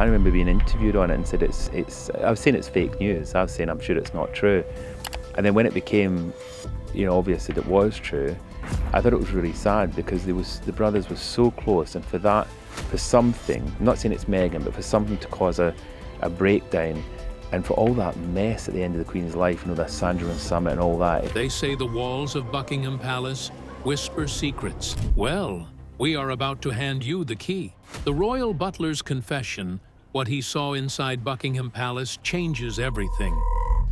I remember being interviewed on it and said I was saying it's fake news. I was saying I'm sure it's not true. And then when it became, obvious that it was true, I thought it was really sad because the brothers were so close, and for something, I'm not saying it's Meghan, but for something to cause a breakdown, and for all that mess at the end of the Queen's life, the Sandringham summit and all that. They say the walls of Buckingham Palace whisper secrets. Well, we are about to hand you the key. The royal butler's confession, what he saw inside Buckingham Palace, changes everything.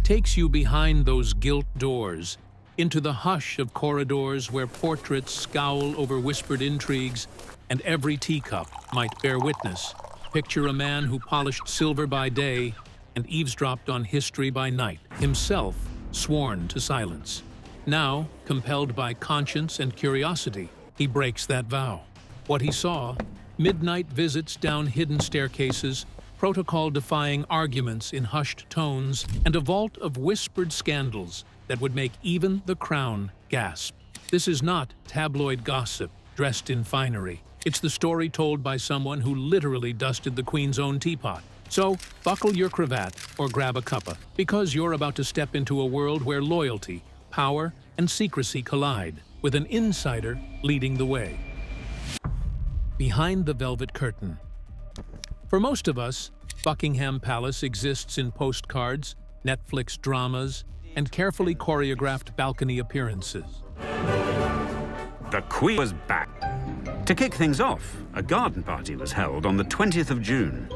Takes you behind those gilt doors, into the hush of corridors where portraits scowl over whispered intrigues, and every teacup might bear witness. Picture a man who polished silver by day and eavesdropped on history by night, himself sworn to silence. Now, compelled by conscience and curiosity, he breaks that vow. What he saw: midnight visits down hidden staircases, protocol-defying arguments in hushed tones, and a vault of whispered scandals that would make even the crown gasp. This is not tabloid gossip dressed in finery. It's the story told by someone who literally dusted the Queen's own teapot. So, buckle your cravat or grab a cuppa, because you're about to step into a world where loyalty, power, and secrecy collide, with an insider leading the way. Behind the velvet curtain. For most of us, Buckingham Palace exists in postcards, Netflix dramas, and carefully choreographed balcony appearances. The Queen was back. To kick things off, a garden party was held on the 20th of June.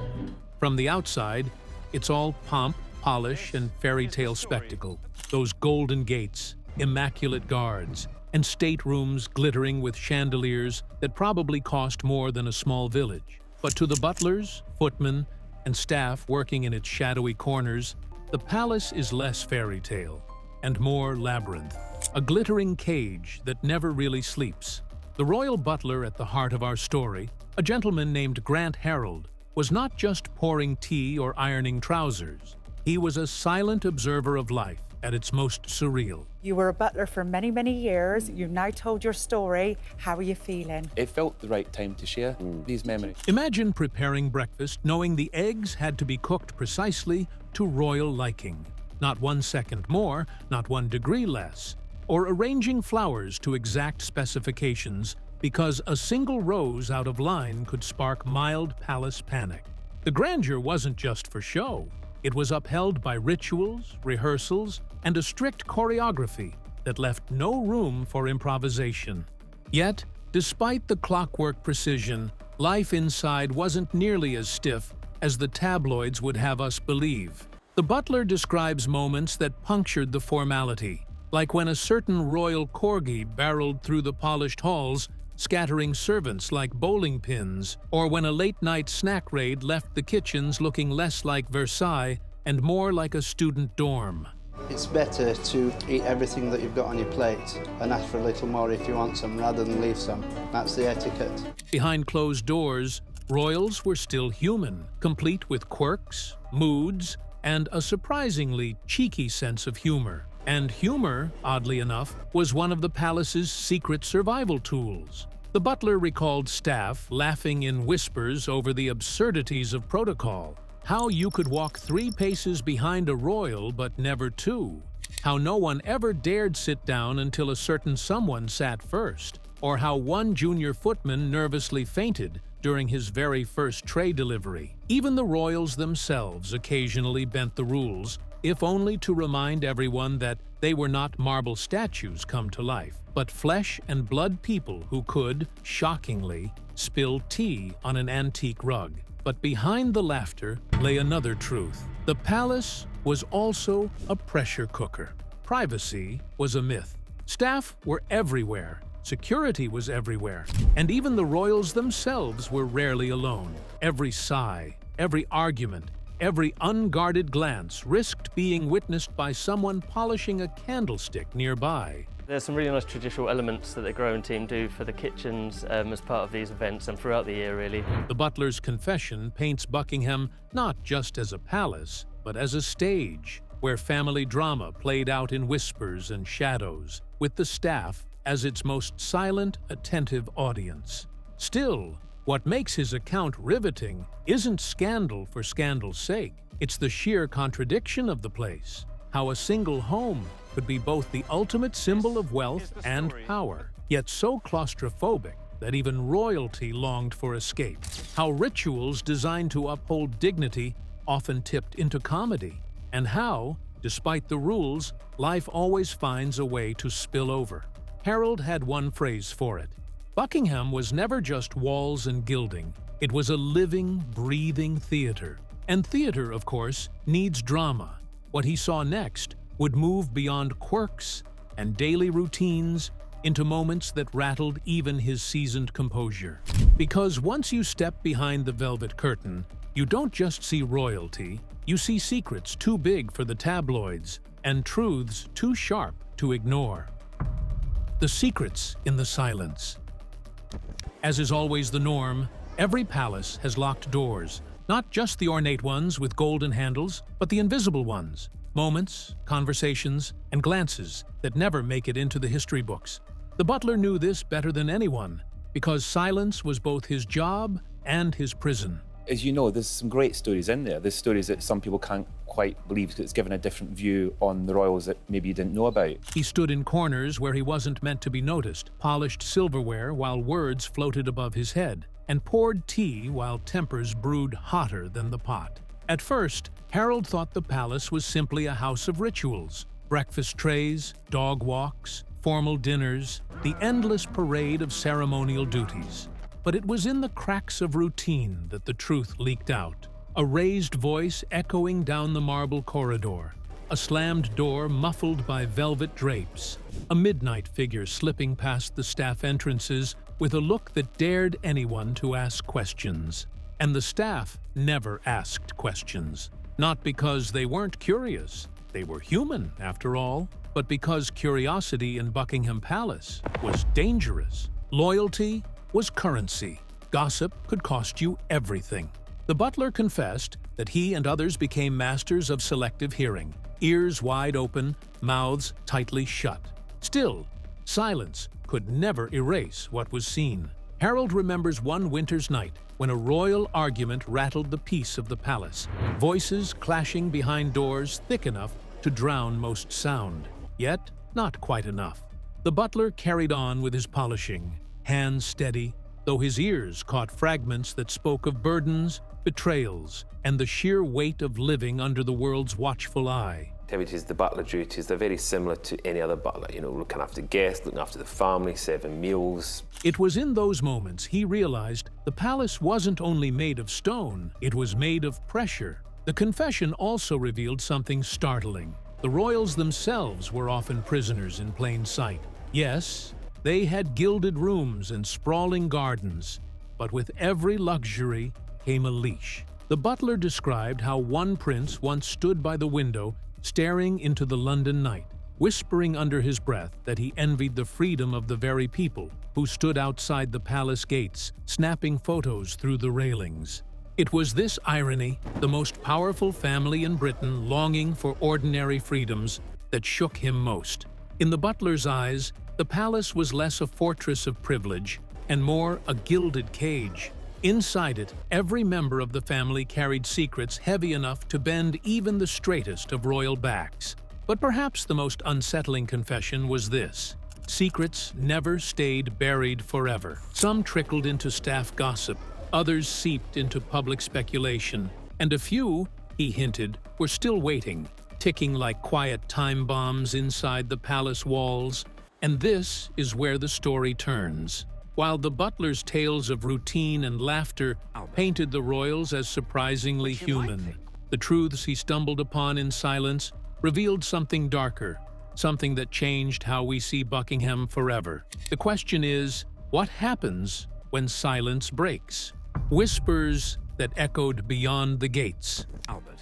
From the outside, it's all pomp, polish, and fairy tale spectacle. Those golden gates, immaculate guards, and staterooms glittering with chandeliers that probably cost more than a small village. But to the butlers, footmen, and staff working in its shadowy corners, the palace is less fairy tale and more labyrinth, a glittering cage that never really sleeps. The royal butler at the heart of our story, a gentleman named Grant Harold, was not just pouring tea or ironing trousers. He was a silent observer of life at its most surreal. You were a butler for many, many years. You've now told your story. How are you feeling? It felt the right time to share these memories. Imagine preparing breakfast knowing the eggs had to be cooked precisely to royal liking. Not 1 second more, not 1 degree less. Or arranging flowers to exact specifications because a single rose out of line could spark mild palace panic. The grandeur wasn't just for show. It was upheld by rituals, rehearsals, and a strict choreography that left no room for improvisation. Yet, despite the clockwork precision, life inside wasn't nearly as stiff as the tabloids would have us believe. The butler describes moments that punctured the formality, like when a certain royal corgi barreled through the polished halls, scattering servants like bowling pins, or when a late-night snack raid left the kitchens looking less like Versailles and more like a student dorm. It's better to eat everything that you've got on your plate and ask for a little more if you want some, rather than leave some. That's the etiquette. Behind closed doors, royals were still human, complete with quirks, moods, and a surprisingly cheeky sense of humor. And humor, oddly enough, was one of the palace's secret survival tools. The butler recalled staff laughing in whispers over the absurdities of protocol. How you could walk 3 paces behind a royal but never 2. How no one ever dared sit down until a certain someone sat first. Or how one junior footman nervously fainted during his very first tray delivery. Even the royals themselves occasionally bent the rules, if only to remind everyone that they were not marble statues come to life, but flesh and blood people who could, shockingly, spill tea on an antique rug. But behind the laughter lay another truth. The palace was also a pressure cooker. Privacy was a myth. Staff were everywhere. Security was everywhere. And even the royals themselves were rarely alone. Every sigh, every argument, every unguarded glance risked being witnessed by someone polishing a candlestick nearby. There's some really nice traditional elements that the growing team do for the kitchens as part of these events and throughout the year, really. The butler's confession paints Buckingham not just as a palace, but as a stage where family drama played out in whispers and shadows, with the staff as its most silent, attentive audience. Still, What makes his account riveting isn't scandal for scandal's sake. It's the sheer contradiction of the place. How a single home could be both the ultimate symbol of wealth and power, yet so claustrophobic that even royalty longed for escape. How rituals designed to uphold dignity often tipped into comedy. And how, despite the rules, life always finds a way to spill over. Harold had one phrase for it. Buckingham was never just walls and gilding. It was a living, breathing theater. And theater, of course, needs drama. What he saw next would move beyond quirks and daily routines into moments that rattled even his seasoned composure. Because once you step behind the velvet curtain, you don't just see royalty, you see secrets too big for the tabloids and truths too sharp to ignore. The secrets in the silence. As is always the norm, every palace has locked doors, not just the ornate ones with golden handles, but the invisible ones. Moments, conversations, and glances that never make it into the history books. The butler knew this better than anyone, because silence was both his job and his prison. As you know, there's some great stories in there. There's stories that some people can't quite believe because it's given a different view on the royals that maybe you didn't know about. He stood in corners where he wasn't meant to be noticed, polished silverware while words floated above his head, and poured tea while tempers brewed hotter than the pot. At first, Harold thought the palace was simply a house of rituals. Breakfast trays, dog walks, formal dinners, the endless parade of ceremonial duties. But it was in the cracks of routine that the truth leaked out. A raised voice echoing down the marble corridor, a slammed door muffled by velvet drapes, a midnight figure slipping past the staff entrances with a look that dared anyone to ask questions. And the staff never asked questions. Not because they weren't curious, they were human after all, but because curiosity in Buckingham Palace was dangerous. Loyalty was currency. Gossip could cost you everything. The butler confessed that he and others became masters of selective hearing, ears wide open, mouths tightly shut. Still, silence could never erase what was seen. Harold remembers one winter's night when a royal argument rattled the peace of the palace, voices clashing behind doors thick enough to drown most sound, yet not quite enough. The butler carried on with his polishing, hands steady, though his ears caught fragments that spoke of burdens, betrayals, and the sheer weight of living under the world's watchful eye. Activities, the butler duties, they're very similar to any other butler, looking after guests, looking after the family, serving meals. It was in those moments he realized the palace wasn't only made of stone, it was made of pressure. The confession also revealed something startling. The royals themselves were often prisoners in plain sight. Yes, they had gilded rooms and sprawling gardens, but with every luxury came a leash. The butler described how one prince once stood by the window staring into the London night, whispering under his breath that he envied the freedom of the very people who stood outside the palace gates, snapping photos through the railings. It was this irony, the most powerful family in Britain longing for ordinary freedoms, that shook him most. In the butler's eyes, the palace was less a fortress of privilege and more a gilded cage. Inside it, every member of the family carried secrets heavy enough to bend even the straightest of royal backs. But perhaps the most unsettling confession was this: secrets never stayed buried forever. Some trickled into staff gossip, others seeped into public speculation, and a few, he hinted, were still waiting, ticking like quiet time bombs inside the palace walls. And this is where the story turns. While the butler's tales of routine and laughter painted the royals as surprisingly human, the truths he stumbled upon in silence revealed something darker, something that changed how we see Buckingham forever. The question is, what happens when silence breaks? Whispers that echoed beyond the gates.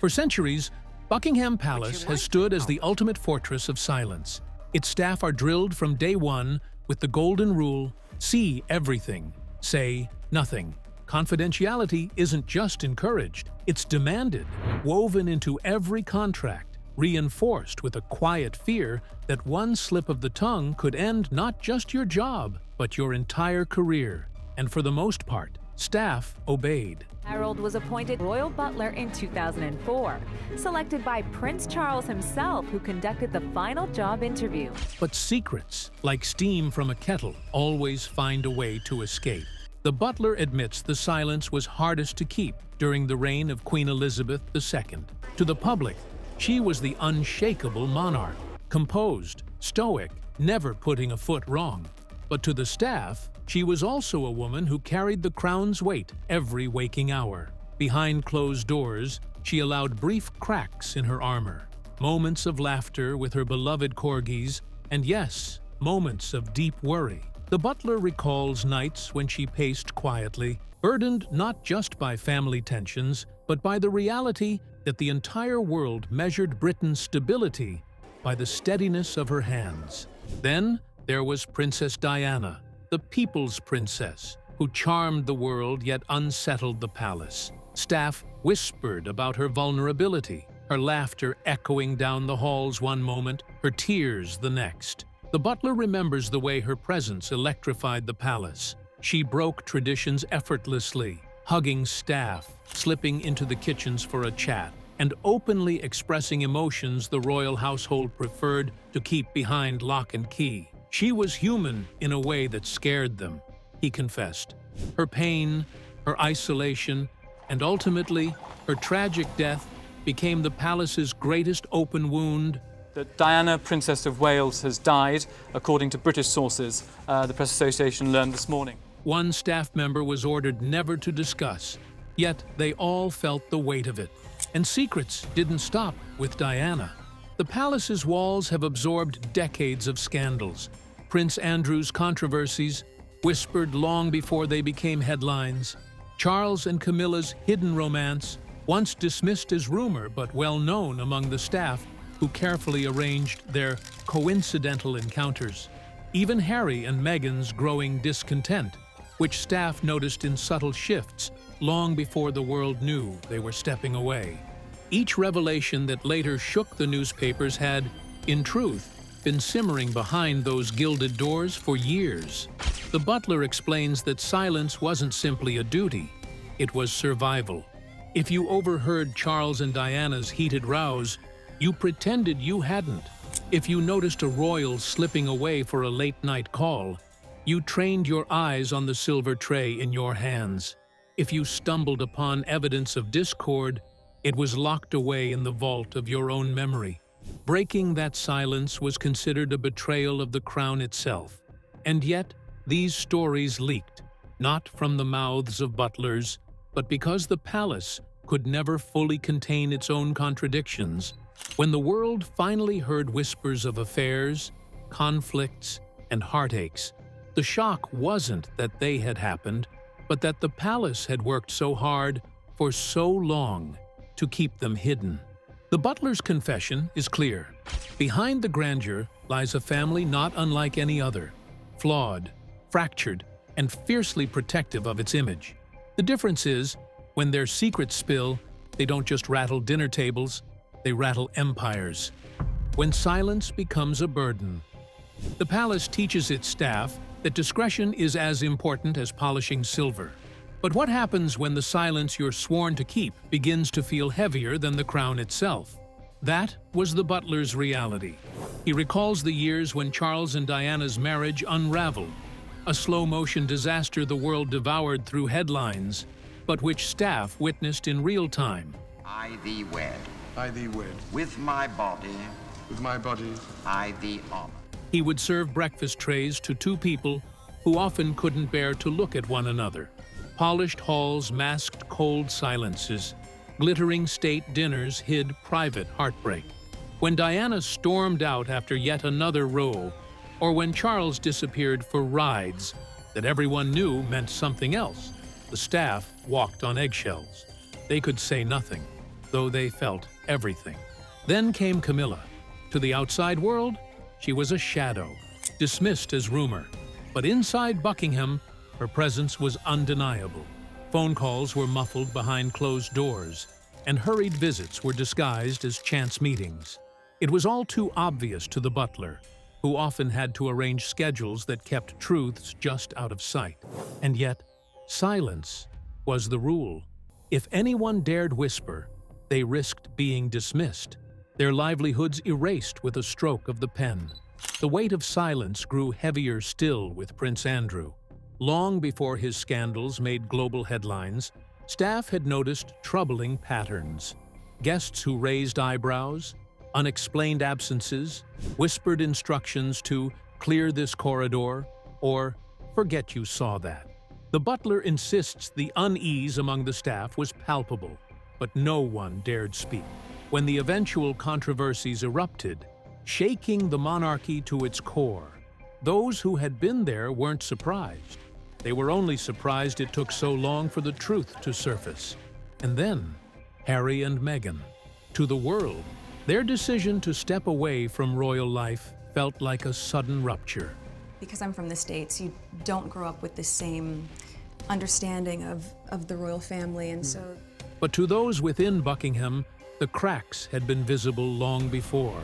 For centuries, Buckingham Palace has stood as the ultimate fortress of silence. Its staff are drilled from day one with the golden rule: see everything, say nothing. Confidentiality isn't just encouraged, it's demanded, woven into every contract, reinforced with a quiet fear that one slip of the tongue could end not just your job, but your entire career. And for the most part, Staff obeyed. Harold was appointed royal butler in 2004, selected by Prince Charles himself, who conducted the final job interview. But secrets, like steam from a kettle, always find a way to escape. The butler admits the silence was hardest to keep during the reign of Queen Elizabeth II. To the public, she was the unshakable monarch, composed, stoic, never putting a foot wrong. But to the staff, she was also a woman who carried the crown's weight every waking hour. Behind closed doors, she allowed brief cracks in her armor, moments of laughter with her beloved corgis, and yes, moments of deep worry. The butler recalls nights when she paced quietly, burdened not just by family tensions, but by the reality that the entire world measured Britain's stability by the steadiness of her hands. Then there was Princess Diana, the people's princess, who charmed the world yet unsettled the palace. Staff whispered about her vulnerability, her laughter echoing down the halls one moment, her tears the next. The butler remembers the way her presence electrified the palace. She broke traditions effortlessly, hugging staff, slipping into the kitchens for a chat, and openly expressing emotions the royal household preferred to keep behind lock and key. She was human in a way that scared them, he confessed. Her pain, her isolation, and ultimately her tragic death became the palace's greatest open wound. That Diana, Princess of Wales, has died, according to British sources, the Press Association learned this morning. One staff member was ordered never to discuss, yet they all felt the weight of it. And secrets didn't stop with Diana. The palace's walls have absorbed decades of scandals. Prince Andrew's controversies, whispered long before they became headlines. Charles and Camilla's hidden romance, once dismissed as rumor but well known among the staff who carefully arranged their coincidental encounters. Even Harry and Meghan's growing discontent, which staff noticed in subtle shifts long before the world knew they were stepping away. Each revelation that later shook the newspapers had, in truth, been simmering behind those gilded doors for years. The butler explains that silence wasn't simply a duty, it was survival. If you overheard Charles and Diana's heated rows, you pretended you hadn't. If you noticed a royal slipping away for a late-night call, you trained your eyes on the silver tray in your hands. If you stumbled upon evidence of discord, it was locked away in the vault of your own memory. Breaking that silence was considered a betrayal of the crown itself. And yet, these stories leaked, not from the mouths of butlers, but because the palace could never fully contain its own contradictions. When the world finally heard whispers of affairs, conflicts, and heartaches, the shock wasn't that they had happened, but that the palace had worked so hard for so long to keep them hidden. The butler's confession is clear. Behind the grandeur lies a family not unlike any other, flawed, fractured, and fiercely protective of its image. The difference is, when their secrets spill, they don't just rattle dinner tables, they rattle empires. When silence becomes a burden. The palace teaches its staff that discretion is as important as polishing silver. But what happens when the silence you're sworn to keep begins to feel heavier than the crown itself? That was the butler's reality. He recalls the years when Charles and Diana's marriage unraveled, a slow-motion disaster the world devoured through headlines, but which staff witnessed in real time. I thee wed. I thee wed. With my body. With my body. I thee honor. He would serve breakfast trays to two people who often couldn't bear to look at one another. Polished halls masked cold silences. Glittering state dinners hid private heartbreak. When Diana stormed out after yet another role, or when Charles disappeared for rides that everyone knew meant something else, the staff walked on eggshells. They could say nothing, though they felt everything. Then came Camilla. To the outside world, she was a shadow, dismissed as rumor. But inside Buckingham, her presence was undeniable. Phone calls were muffled behind closed doors, and hurried visits were disguised as chance meetings. It was all too obvious to the butler, who often had to arrange schedules that kept truths just out of sight. And yet, silence was the rule. If anyone dared whisper, they risked being dismissed, their livelihoods erased with a stroke of the pen. The weight of silence grew heavier still with Prince Andrew. Long before his scandals made global headlines, staff had noticed troubling patterns. Guests who raised eyebrows, unexplained absences, whispered instructions to clear this corridor, or forget you saw that. The butler insists the unease among the staff was palpable, but no one dared speak. When the eventual controversies erupted, shaking the monarchy to its core, those who had been there weren't surprised. They were only surprised it took so long for the truth to surface. And then, Harry and Meghan. To the world, their decision to step away from royal life felt like a sudden rupture. Because I'm from the States, you don't grow up with the same understanding of the royal family, and so... But to those within Buckingham, the cracks had been visible long before.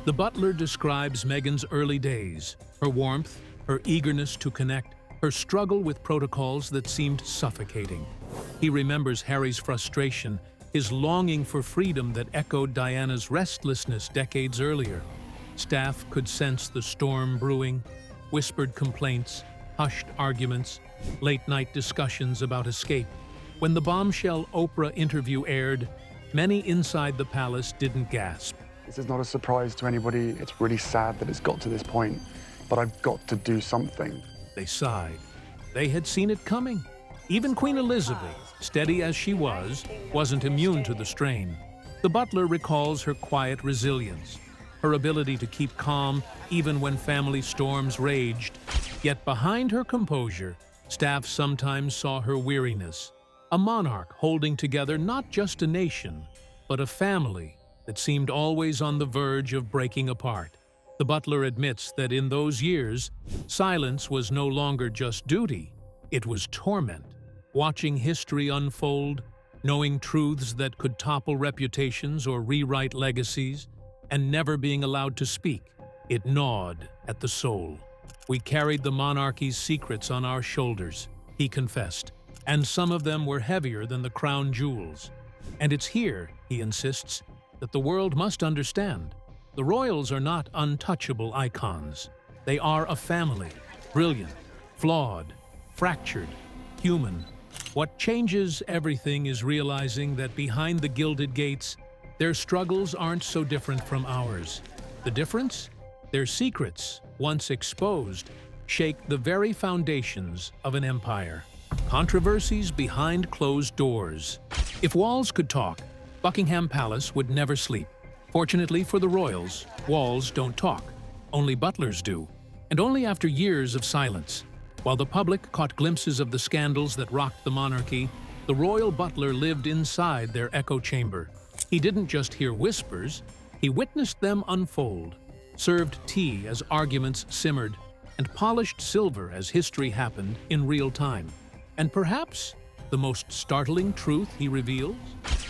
The butler describes Meghan's early days, her warmth, her eagerness to connect, her struggle with protocols that seemed suffocating. He remembers Harry's frustration, his longing for freedom that echoed Diana's restlessness decades earlier. Staff could sense the storm brewing, whispered complaints, hushed arguments, late-night discussions about escape. When the bombshell Oprah interview aired, many inside the palace didn't gasp. This is not a surprise to anybody. It's really sad that it's got to this point, but I've got to do something. They sighed. They had seen it coming. Even Queen Elizabeth, steady as she was, wasn't immune to the strain. The butler recalls her quiet resilience, her ability to keep calm even when family storms raged. Yet behind her composure, staff sometimes saw her weariness. A monarch holding together not just a nation, but a family that seemed always on the verge of breaking apart. The butler admits that in those years, silence was no longer just duty, it was torment. Watching history unfold, knowing truths that could topple reputations or rewrite legacies, and never being allowed to speak, it gnawed at the soul. We carried the monarchy's secrets on our shoulders, he confessed, and some of them were heavier than the crown jewels. And it's here, he insists, that the world must understand. The royals are not untouchable icons. They are a family, brilliant, flawed, fractured, human. What changes everything is realizing that behind the gilded gates, their struggles aren't so different from ours. The difference? Their secrets, once exposed, shake the very foundations of an empire. Controversies behind closed doors. If walls could talk, Buckingham Palace would never sleep. Fortunately for the royals, walls don't talk. Only butlers do. And only after years of silence. While the public caught glimpses of the scandals that rocked the monarchy, the royal butler lived inside their echo chamber. He didn't just hear whispers, he witnessed them unfold, served tea as arguments simmered, and polished silver as history happened in real time. And perhaps the most startling truth he reveals?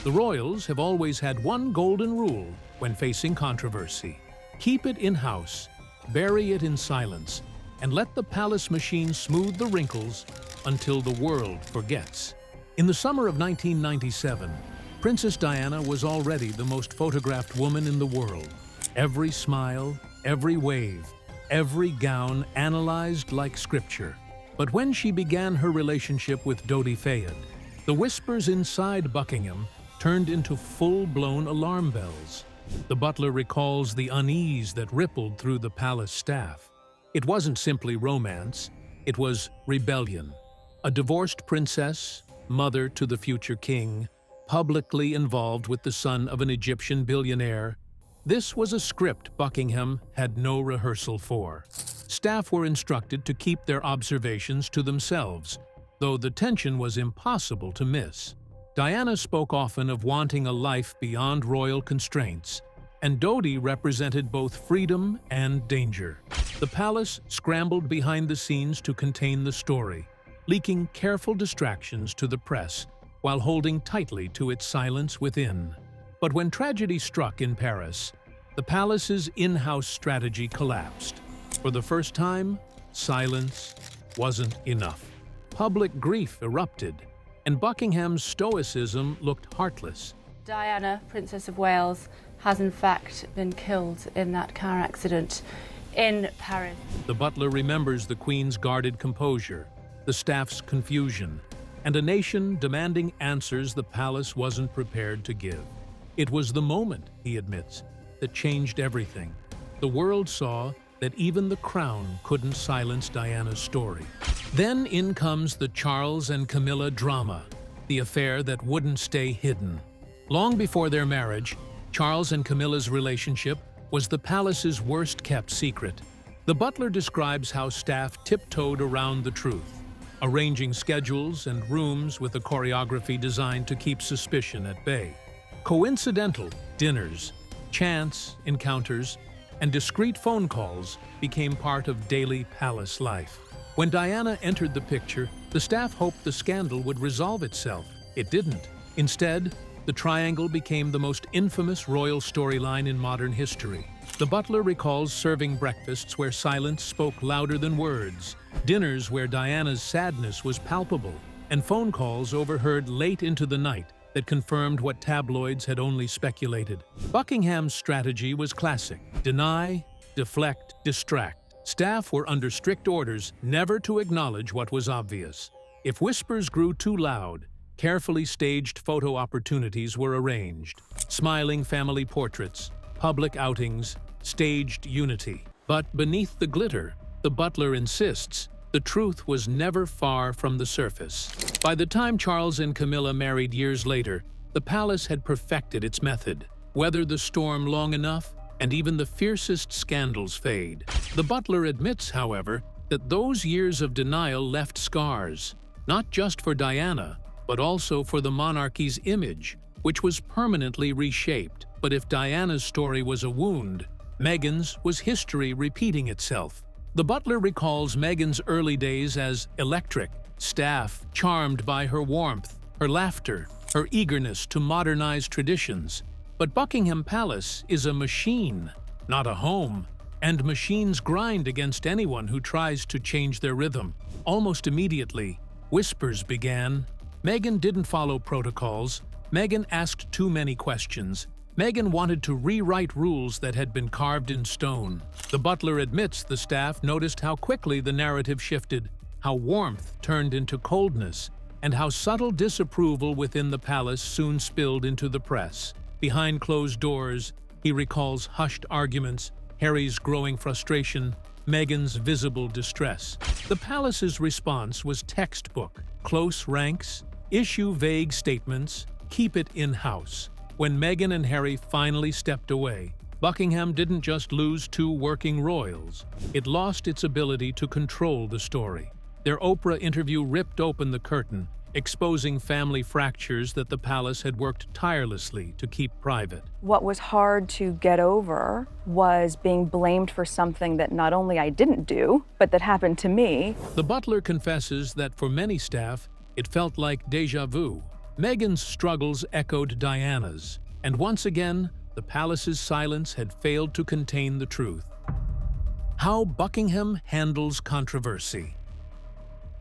The royals have always had one golden rule when facing controversy. Keep it in-house, bury it in silence, and let the palace machine smooth the wrinkles until the world forgets. In the summer of 1997, Princess Diana was already the most photographed woman in the world. Every smile, every wave, every gown analyzed like scripture. But when she began her relationship with Dodi Fayed, the whispers inside Buckingham turned into full-blown alarm bells. The butler recalls the unease that rippled through the palace staff. It wasn't simply romance, it was rebellion. A divorced princess, mother to the future king, publicly involved with the son of an Egyptian billionaire. This was a script Buckingham had no rehearsal for. Staff were instructed to keep their observations to themselves, though the tension was impossible to miss. Diana spoke often of wanting a life beyond royal constraints, and Dodi represented both freedom and danger. The palace scrambled behind the scenes to contain the story, leaking careful distractions to the press while holding tightly to its silence within. But when tragedy struck in Paris, the palace's in-house strategy collapsed. For the first time, silence wasn't enough. Public grief erupted, and Buckingham's stoicism looked heartless. Diana, Princess of Wales, has in fact been killed in that car accident in Paris. The butler remembers the Queen's guarded composure, the staff's confusion, and a nation demanding answers the palace wasn't prepared to give. It was the moment, he admits, that changed everything. The world saw that even the crown couldn't silence Diana's story. Then in comes the Charles and Camilla drama, the affair that wouldn't stay hidden. Long before their marriage, Charles and Camilla's relationship was the palace's worst-kept secret. The butler describes how staff tiptoed around the truth, arranging schedules and rooms with a choreography designed to keep suspicion at bay. Coincidental dinners, chance encounters, and discreet phone calls became part of daily palace life. When Diana entered the picture, the staff hoped the scandal would resolve itself. It didn't. Instead, the triangle became the most infamous royal storyline in modern history. The butler recalls serving breakfasts where silence spoke louder than words, dinners where Diana's sadness was palpable, and phone calls overheard late into the night that confirmed what tabloids had only speculated. Buckingham's strategy was classic: deny, deflect, distract. Staff were under strict orders never to acknowledge what was obvious. If whispers grew too loud, carefully staged photo opportunities were arranged. Smiling family portraits, public outings, staged unity. But beneath the glitter, the butler insists, the truth was never far from the surface. By the time Charles and Camilla married years later, the palace had perfected its method. Weather the storm long enough, and even the fiercest scandals fade. The butler admits, however, that those years of denial left scars, not just for Diana, but also for the monarchy's image, which was permanently reshaped. But if Diana's story was a wound, Meghan's was history repeating itself. The butler recalls Meghan's early days as electric, staff charmed by her warmth, her laughter, her eagerness to modernize traditions. But Buckingham Palace is a machine, not a home, and machines grind against anyone who tries to change their rhythm. Almost immediately, whispers began. Meghan didn't follow protocols. Meghan asked too many questions. Meghan wanted to rewrite rules that had been carved in stone. The butler admits the staff noticed how quickly the narrative shifted, how warmth turned into coldness, and how subtle disapproval within the palace soon spilled into the press. Behind closed doors, he recalls hushed arguments, Harry's growing frustration, Meghan's visible distress. The palace's response was textbook: close ranks, issue vague statements, keep it in-house. When Meghan and Harry finally stepped away, Buckingham didn't just lose two working royals. It lost its ability to control the story. Their Oprah interview ripped open the curtain, exposing family fractures that the palace had worked tirelessly to keep private. What was hard to get over was being blamed for something that not only I didn't do, but that happened to me. The butler confesses that for many staff, it felt like déjà vu. Meghan's struggles echoed Diana's, and once again, the palace's silence had failed to contain the truth. How Buckingham handles controversy.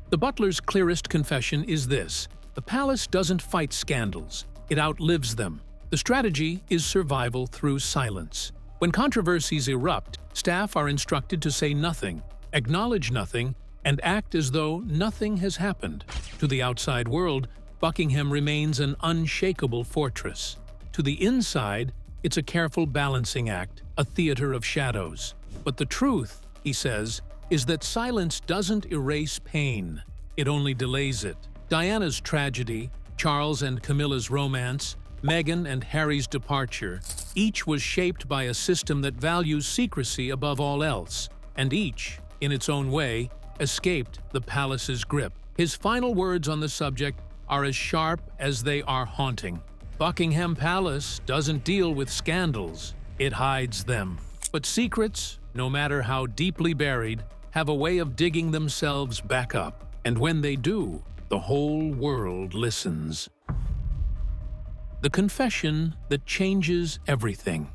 The butler's clearest confession is this: the palace doesn't fight scandals, it outlives them. The strategy is survival through silence. When controversies erupt, staff are instructed to say nothing, acknowledge nothing, and act as though nothing has happened. To the outside world, Buckingham remains an unshakable fortress. To the inside, it's a careful balancing act, a theater of shadows. But the truth, he says, is that silence doesn't erase pain, it only delays it. Diana's tragedy, Charles and Camilla's romance, Meghan and Harry's departure, each was shaped by a system that values secrecy above all else, and each, in its own way, escaped the palace's grip. His final words on the subject are as sharp as they are haunting. Buckingham Palace doesn't deal with scandals, it hides them. But secrets, no matter how deeply buried, have a way of digging themselves back up. And when they do, the whole world listens. The confession that changes everything.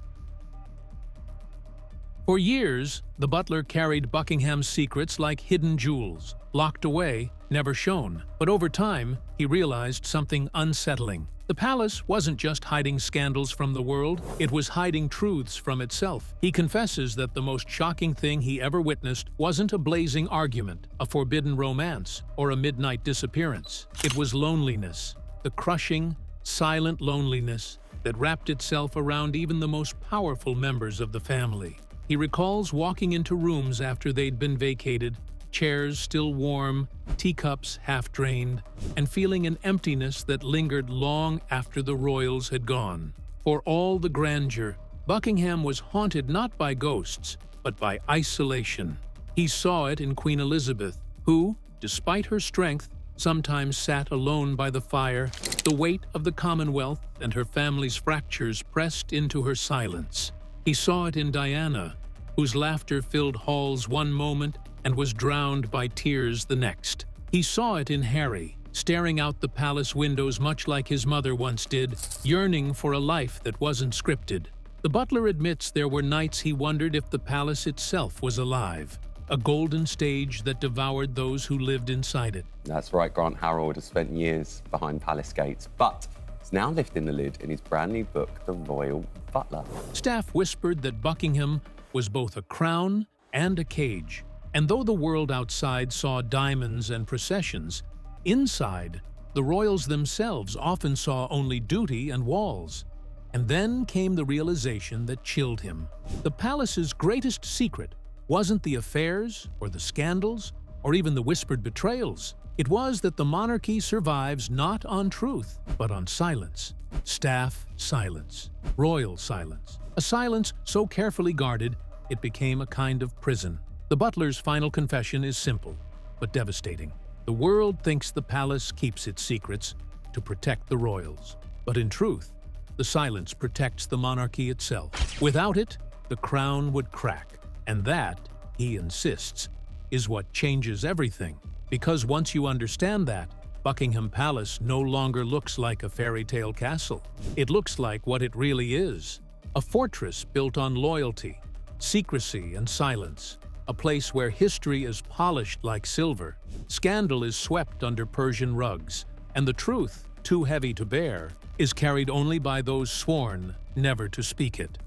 For years, the butler carried Buckingham's secrets like hidden jewels, locked away, never shown. But over time, he realized something unsettling. The palace wasn't just hiding scandals from the world, it was hiding truths from itself. He confesses that the most shocking thing he ever witnessed wasn't a blazing argument, a forbidden romance, or a midnight disappearance. It was loneliness, the crushing, silent loneliness that wrapped itself around even the most powerful members of the family. He recalls walking into rooms after they'd been vacated, chairs still warm, teacups half-drained, and feeling an emptiness that lingered long after the royals had gone. For all the grandeur, Buckingham was haunted not by ghosts, but by isolation. He saw it in Queen Elizabeth, who, despite her strength, sometimes sat alone by the fire, the weight of the Commonwealth and her family's fractures pressed into her silence. He saw it in Diana, whose laughter filled halls one moment and was drowned by tears the next. He saw it in Harry, staring out the palace windows much like his mother once did, yearning for a life that wasn't scripted. The butler admits there were nights he wondered if the palace itself was alive, a golden stage that devoured those who lived inside it. That's right, Grant Harold has spent years behind palace gates, but he's now lifting the lid in his brand new book, The Royal Butler. Staff whispered that Buckingham was both a crown and a cage. And though the world outside saw diamonds and processions, inside, the royals themselves often saw only duty and walls. And then came the realization that chilled him. The palace's greatest secret wasn't the affairs or the scandals or even the whispered betrayals. It was that the monarchy survives not on truth, but on silence. Staff silence, royal silence. A silence so carefully guarded, it became a kind of prison. The butler's final confession is simple, but devastating. The world thinks the palace keeps its secrets to protect the royals. But in truth, the silence protects the monarchy itself. Without it, the crown would crack. And that, he insists, is what changes everything. Because once you understand that, Buckingham Palace no longer looks like a fairy tale castle. It looks like what it really is. A fortress built on loyalty, secrecy, and silence. A place where history is polished like silver, scandal is swept under Persian rugs, and the truth, too heavy to bear, is carried only by those sworn never to speak it.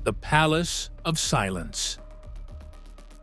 The Palace of Silence.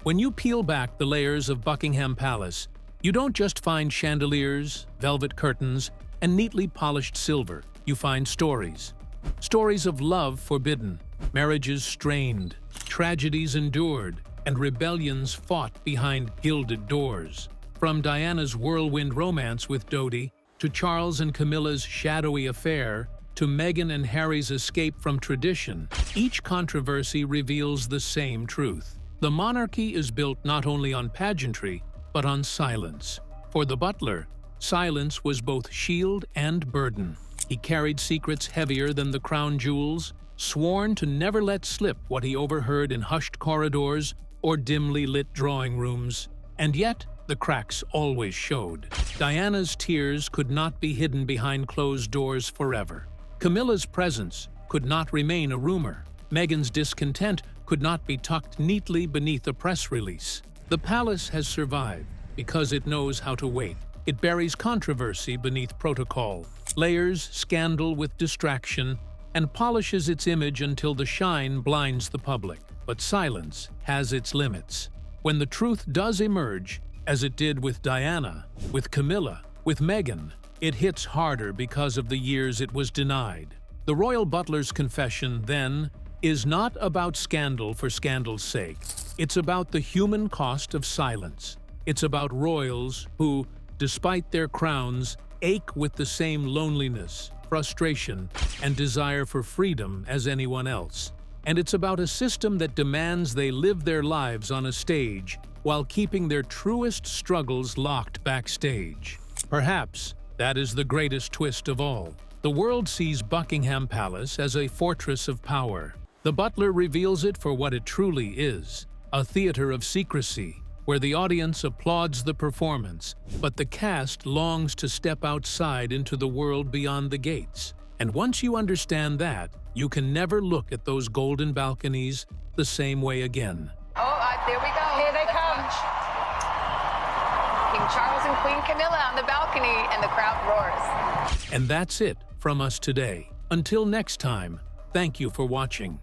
When you peel back the layers of Buckingham Palace, you don't just find chandeliers, velvet curtains, and neatly polished silver. You find stories. Stories of love forbidden, marriages strained, tragedies endured, and rebellions fought behind gilded doors. From Diana's whirlwind romance with Dodi, to Charles and Camilla's shadowy affair, to Meghan and Harry's escape from tradition, each controversy reveals the same truth. The monarchy is built not only on pageantry, but on silence. For the butler, silence was both shield and burden. He carried secrets heavier than the crown jewels, sworn to never let slip what he overheard in hushed corridors or dimly lit drawing rooms. And yet, the cracks always showed. Diana's tears could not be hidden behind closed doors forever. Camilla's presence could not remain a rumor. Meghan's discontent could not be tucked neatly beneath a press release. The palace has survived because it knows how to wait. It buries controversy beneath protocol, layers scandal with distraction, and polishes its image until the shine blinds the public. But silence has its limits. When the truth does emerge, as it did with Diana, with Camilla, with Meghan, it hits harder because of the years it was denied. The royal butler's confession, then, is not about scandal for scandal's sake. It's about the human cost of silence. It's about royals who, despite their crowns, ache with the same loneliness, frustration, and desire for freedom as anyone else. And it's about a system that demands they live their lives on a stage while keeping their truest struggles locked backstage. Perhaps that is the greatest twist of all. The world sees Buckingham Palace as a fortress of power. The butler reveals it for what it truly is, a theater of secrecy, where the audience applauds the performance, but the cast longs to step outside into the world beyond the gates. And once you understand that, you can never look at those golden balconies the same way again. Oh, there we go. Here they come. King Charles and Queen Camilla on the balcony, and the crowd roars. And that's it from us today. Until next time, thank you for watching.